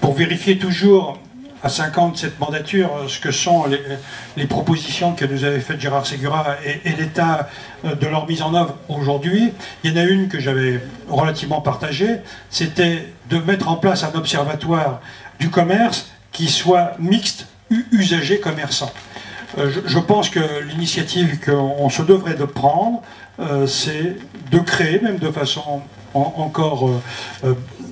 pour vérifier toujours à 5 ans de cette mandature ce que sont les propositions que nous avait faites Gérard Segura et l'état de leur mise en œuvre aujourd'hui. Il y en a une que j'avais relativement partagée, c'était de mettre en place un observatoire du commerce qui soit mixte, usager-commerçant. Je pense que l'initiative qu'on se devrait de prendre, c'est de créer, même de façon encore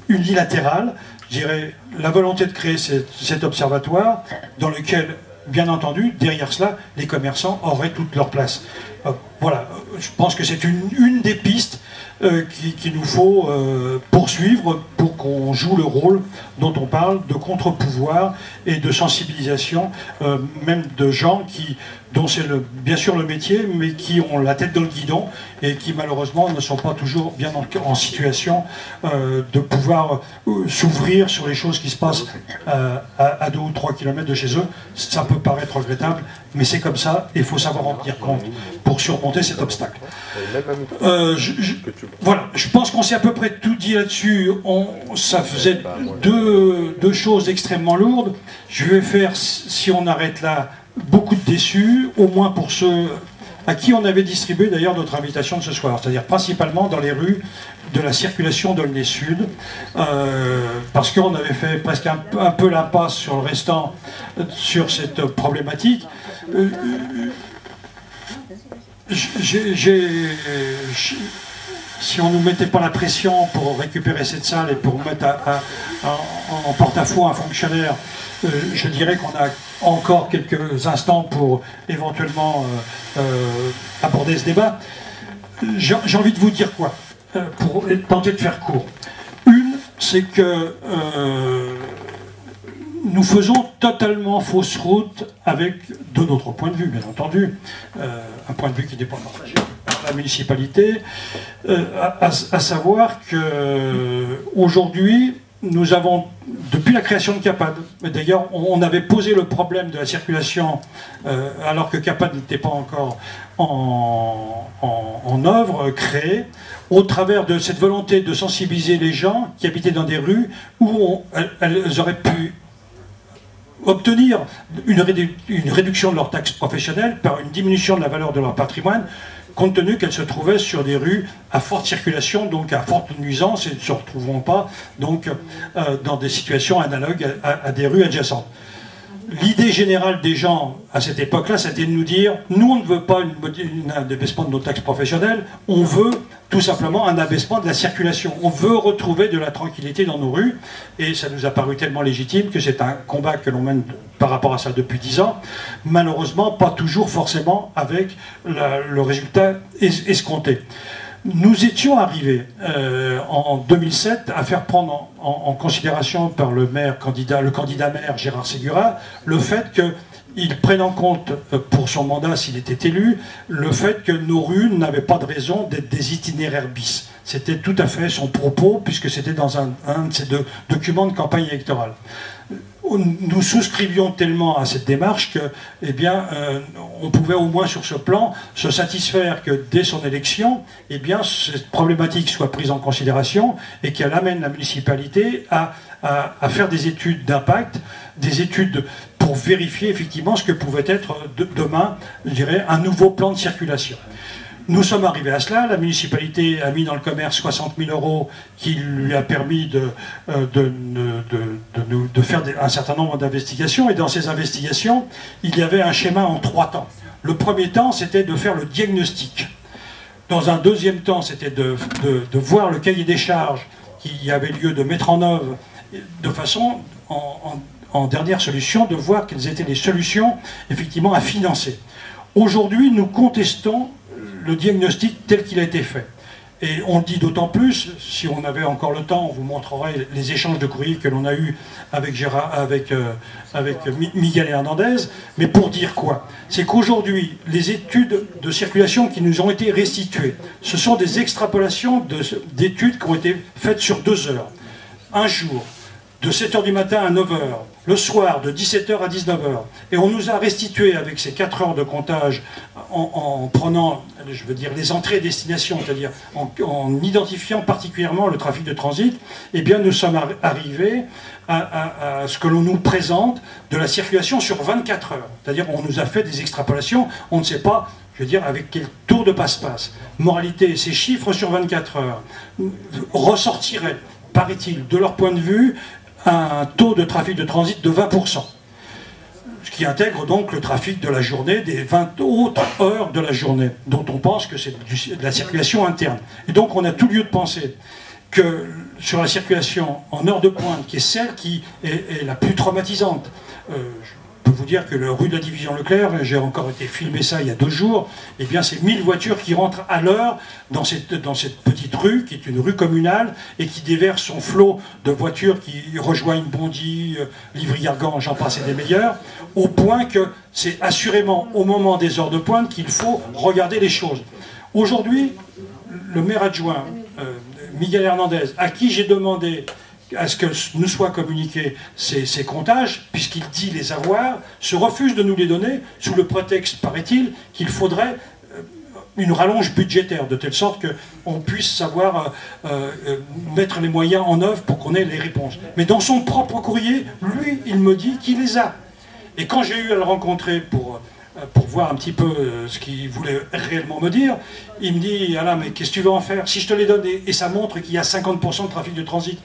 unilatérale, je dirais, la volonté de créer cet observatoire dans lequel, bien entendu, derrière cela, les commerçants auraient toute leur place. Voilà, je pense que c'est une des pistes qu'il nous faut poursuivre pour qu'on joue le rôle dont on parle de contre-pouvoir et de sensibilisation, même de gens dont c'est bien sûr le métier, mais qui ont la tête dans le guidon et qui malheureusement ne sont pas toujours bien en situation de pouvoir s'ouvrir sur les choses qui se passent à 2 ou 3 kilomètres de chez eux. Ça peut paraître regrettable, mais c'est comme ça et il faut savoir en tenir compte pour surmonter cet obstacle. Voilà, je pense qu'on s'est à peu près tout dit là-dessus. Ça faisait deux choses extrêmement lourdes. Je vais faire, si on arrête là, beaucoup de déçus, au moins pour ceux à qui on avait distribué d'ailleurs notre invitation de ce soir, c'est-à-dire principalement dans les rues de la circulation d'Aulnay-Sud, parce qu'on avait fait presque un peu l'impasse sur le restant, sur cette problématique. Si on ne nous mettait pas la pression pour récupérer cette salle et pour mettre en porte-à-faux un fonctionnaire, je dirais qu'on a encore quelques instants pour éventuellement aborder ce débat. J'ai envie de vous dire quoi, pour tenter de faire court. Une, c'est que nous faisons totalement fausse route avec, de notre point de vue, bien entendu, un point de vue qui n'est pas partagé par la municipalité, à savoir qu'aujourd'hui, nous avons, depuis la création de CAPAD, d'ailleurs on avait posé le problème de la circulation alors que CAPAD n'était pas encore en œuvre, créée, au travers de cette volonté de sensibiliser les gens qui habitaient dans des rues où elles auraient pu obtenir une réduction de leur taxe professionnelle par une diminution de la valeur de leur patrimoine, compte tenu qu'elles se trouvaient sur des rues à forte circulation, donc à forte nuisance, et ne se retrouveront pas donc, dans des situations analogues à des rues adjacentes. L'idée générale des gens à cette époque-là, c'était de nous dire, nous on ne veut pas un abaissement de nos taxes professionnelles, on veut tout simplement un abaissement de la circulation. On veut retrouver de la tranquillité dans nos rues, et ça nous a paru tellement légitime que c'est un combat que l'on mène par rapport à ça depuis 10 ans. Malheureusement, pas toujours forcément avec le résultat escompté. Nous étions arrivés en 2007 à faire prendre en considération par le candidat maire Gérard Segura le fait qu'il prenne en compte pour son mandat, s'il était élu, le fait que nos rues n'avaient pas de raison d'être des itinéraires bis. C'était tout à fait son propos, puisque c'était dans un de ses documents de campagne électorale. Nous souscrivions tellement à cette démarche que, eh bien, on pouvait au moins sur ce plan se satisfaire que dès son élection, eh bien, cette problématique soit prise en considération et qu'elle amène la municipalité à faire des études d'impact, des études pour vérifier effectivement ce que pouvait être demain, je dirais, un nouveau plan de circulation. Nous sommes arrivés à cela, la municipalité a mis dans le commerce 60 000 € qui lui a permis de faire un certain nombre d'investigations, et dans ces investigations, il y avait un schéma en 3 temps. Le premier temps, c'était de faire le diagnostic. Dans un deuxième temps, c'était de voir le cahier des charges qui avait lieu de mettre en œuvre, de façon, en dernière solution, de voir quelles étaient les solutions effectivement à financer. Aujourd'hui, nous contestons le diagnostic tel qu'il a été fait. Et on le dit d'autant plus, si on avait encore le temps, on vous montrerait les échanges de courriers que l'on a eus avec Miguel Hernandez, mais pour dire quoi? C'est qu'aujourd'hui, les études de circulation qui nous ont été restituées, ce sont des extrapolations d'études qui ont été faites sur 2 heures. Un jour, de 7 h du matin à 9 h, le soir de 17h à 19h. Et on nous a restitué avec ces 4 heures de comptage en prenant, je veux dire, les entrées et destinations, c'est-à-dire en identifiant particulièrement le trafic de transit, eh bien nous sommes arrivés à ce que l'on nous présente de la circulation sur 24 heures. C'est-à-dire on nous a fait des extrapolations, on ne sait pas, je veux dire, avec quel tour de passe-passe. Moralité, ces chiffres sur 24 heures ressortiraient, paraît-il, de leur point de vue, un taux de trafic de transit de 20%. Ce qui intègre donc le trafic de la journée, des 20 autres heures de la journée, dont on pense que c'est de la circulation interne. Et donc on a tout lieu de penser que sur la circulation en heure de pointe, qui est celle qui est la plus traumatisante, je peux vous dire que le rue de la Division Leclerc, j'ai encore été filmé ça il y a 2 jours, eh bien c'est 1000 voitures qui rentrent à l'heure dans cette petite rue, qui est une rue communale, et qui déverse son flot de voitures qui rejoignent Bondy, Livry-Gargan, j'en passe et des meilleurs, au point que c'est assurément au moment des heures de pointe qu'il faut regarder les choses. Aujourd'hui, le maire adjoint, Miguel Hernandez, à qui j'ai demandé à ce que nous soient communiqués ces comptages, puisqu'il dit les avoir, se refuse de nous les donner, sous le prétexte, paraît-il, qu'il faudrait une rallonge budgétaire, de telle sorte qu'on puisse savoir mettre les moyens en œuvre pour qu'on ait les réponses. Mais dans son propre courrier, lui, il me dit qu'il les a. Et quand j'ai eu à le rencontrer pour voir un petit peu ce qu'il voulait réellement me dire, il me dit « Alain, mais qu'est-ce que tu veux en faire? Si je te les donne et ça montre qu'il y a 50% de trafic de transit,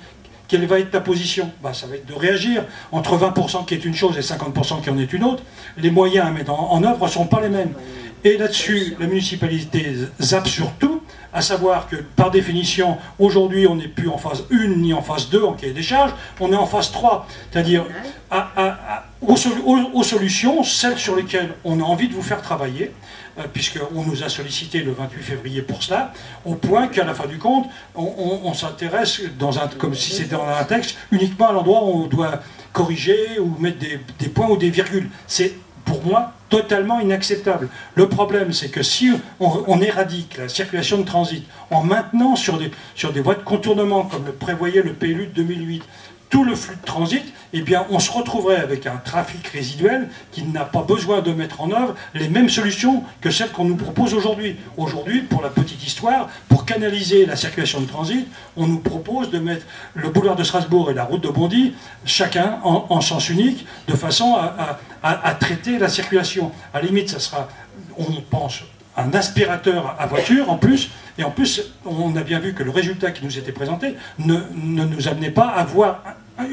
quelle va être ta position? Ben, ça va être de réagir. Entre 20% qui est une chose et 50% qui en est une autre, les moyens à mettre en œuvre ne sont pas les mêmes. Et là-dessus, la municipalité zappe surtout, à savoir que, par définition, aujourd'hui, on n'est plus en phase 1 ni en phase 2 en cahier des charges, on est en phase 3. C'est-à-dire aux solutions, celles sur lesquelles on a envie de vous faire travailler, puisqu'on nous a sollicité le 28 février pour cela, au point qu'à la fin du compte, on s'intéresse, comme si c'était dans un texte, uniquement à l'endroit où on doit corriger ou mettre des points ou des virgules. C'est, pour moi, totalement inacceptable. Le problème, c'est que si on éradique la circulation de transit en maintenant sur des voies de contournement, comme le prévoyait le PLU de 2008, tout le flux de transit, eh bien, on se retrouverait avec un trafic résiduel qui n'a pas besoin de mettre en œuvre les mêmes solutions que celles qu'on nous propose aujourd'hui. Aujourd'hui, pour la petite histoire, pour canaliser la circulation de transit, on nous propose de mettre le boulevard de Strasbourg et la route de Bondy, chacun en sens unique, de façon à traiter la circulation. À la limite, ça sera, on pense, un aspirateur à voiture en plus, et en plus, on a bien vu que le résultat qui nous était présenté ne nous amenait pas à voir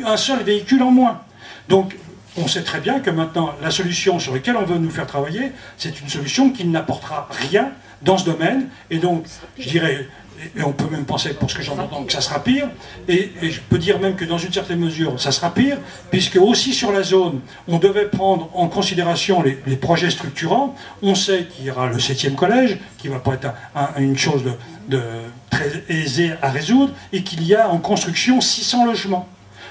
un seul véhicule en moins. Donc, on sait très bien que maintenant, la solution sur laquelle on veut nous faire travailler, c'est une solution qui n'apportera rien dans ce domaine, et donc, je dirais, et on peut même penser, pour ce que j'en entends, que ça sera pire, et je peux dire même que dans une certaine mesure, ça sera pire, puisque aussi sur la zone, on devait prendre en considération les projets structurants. On sait qu'il y aura le 7e collège, qui ne va pas être une chose de très aisée à résoudre, et qu'il y a en construction 600 logements.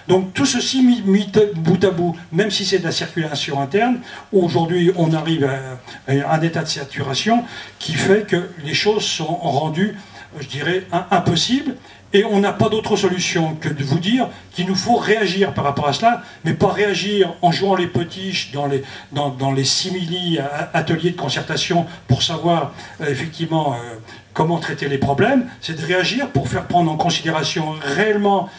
Donc tout ceci mis bout à bout, même si c'est de la circulation interne, aujourd'hui on arrive à un état de saturation qui fait que les choses sont rendues, je dirais, impossibles, et on n'a pas d'autre solution que de vous dire qu'il nous faut réagir par rapport à cela, mais pas réagir en jouant les potiches dans les simili ateliers de concertation pour savoir effectivement comment traiter les problèmes, c'est de réagir pour faire prendre en considération réellement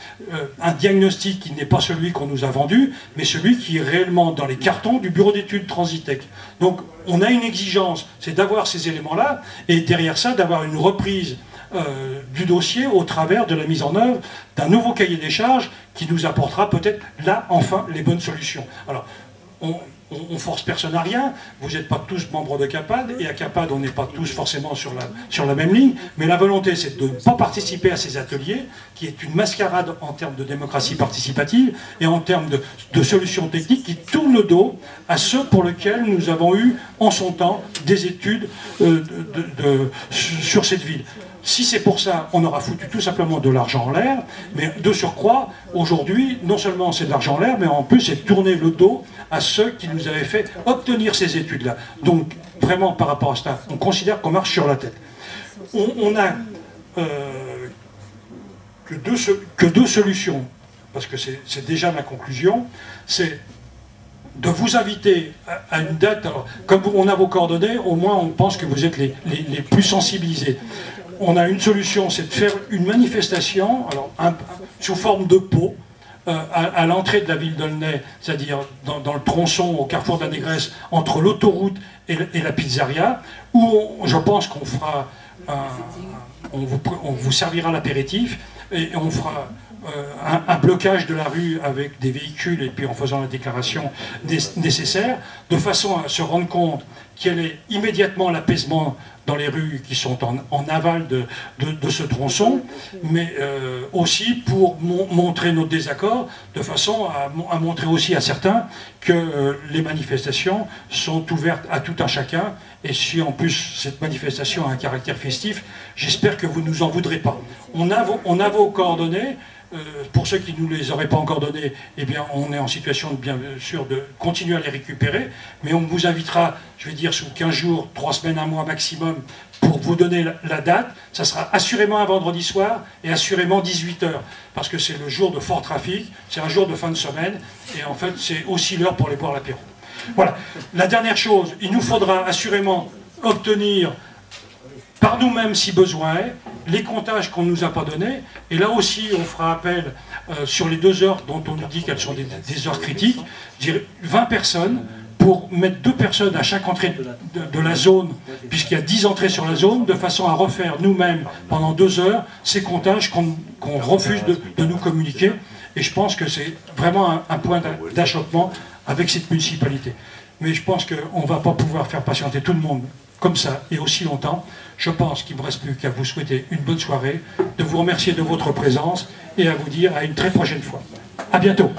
un diagnostic qui n'est pas celui qu'on nous a vendu, mais celui qui est réellement dans les cartons du bureau d'études Transitec. Donc on a une exigence, c'est d'avoir ces éléments-là, et derrière ça, d'avoir une reprise du dossier au travers de la mise en œuvre d'un nouveau cahier des charges qui nous apportera peut-être là, enfin, les bonnes solutions. Alors, on force personne à rien, vous n'êtes pas tous membres de CAPAD, et à CAPAD on n'est pas tous forcément sur la même ligne, mais la volonté c'est de ne pas participer à ces ateliers, qui est une mascarade en termes de démocratie participative, et en termes de solutions techniques qui tournent le dos à ceux pour lesquels nous avons eu en son temps des études sur cette ville. Si c'est pour ça, on aura foutu tout simplement de l'argent en l'air, mais de surcroît, aujourd'hui, non seulement c'est de l'argent en l'air, mais en plus c'est tourner le dos à ceux qui nous avaient fait obtenir ces études-là. Donc, vraiment, par rapport à ça, on considère qu'on marche sur la tête. On a que deux solutions parce que c'est déjà ma conclusion, c'est de vous inviter à une date. Alors, comme on a vos coordonnées, au moins on pense que vous êtes les plus sensibilisés. On a une solution, c'est de faire une manifestation, alors sous forme de pot, à l'entrée de la ville d'Aulnay, c'est-à-dire dans le tronçon au carrefour de la Négresse, entre l'autoroute et la pizzeria, où je pense qu'on fera, on vous servira l'apéritif, et on fera un blocage de la rue avec des véhicules et puis en faisant la déclaration nécessaire, de façon à se rendre compte quel est immédiatement l'apaisement dans les rues qui sont en aval de ce tronçon, mais aussi pour montrer notre désaccord, de façon à montrer aussi à certains que les manifestations sont ouvertes à tout un chacun, et si en plus cette manifestation a un caractère festif, j'espère que vous ne nous en voudrez pas. On a vos coordonnées. Pour ceux qui ne nous les auraient pas encore données, eh bien, on est en situation, bien sûr, de continuer à les récupérer, mais on vous invitera, je vais dire, sous 15 jours, 3 semaines, 1 mois maximum, pour vous donner la date. Ça sera assurément un vendredi soir et assurément 18h, parce que c'est le jour de fort trafic, c'est un jour de fin de semaine, et en fait, c'est aussi l'heure pour aller boire l'apéro. Voilà. La dernière chose, il nous faudra assurément obtenir par nous-mêmes, si besoin est, les comptages qu'on ne nous a pas donnés. Et là aussi, on fera appel sur les 2 heures dont on nous dit qu'elles sont des heures critiques. Je dirais 20 personnes pour mettre 2 personnes à chaque entrée de la zone, puisqu'il y a 10 entrées sur la zone, de façon à refaire nous-mêmes pendant 2 heures ces comptages qu'on refuse de nous communiquer. Et je pense que c'est vraiment un point d'achoppement avec cette municipalité. Mais je pense qu'on ne va pas pouvoir faire patienter tout le monde comme ça et aussi longtemps. Je pense qu'il ne me reste plus qu'à vous souhaiter une bonne soirée, de vous remercier de votre présence et à vous dire à une très prochaine fois. À bientôt.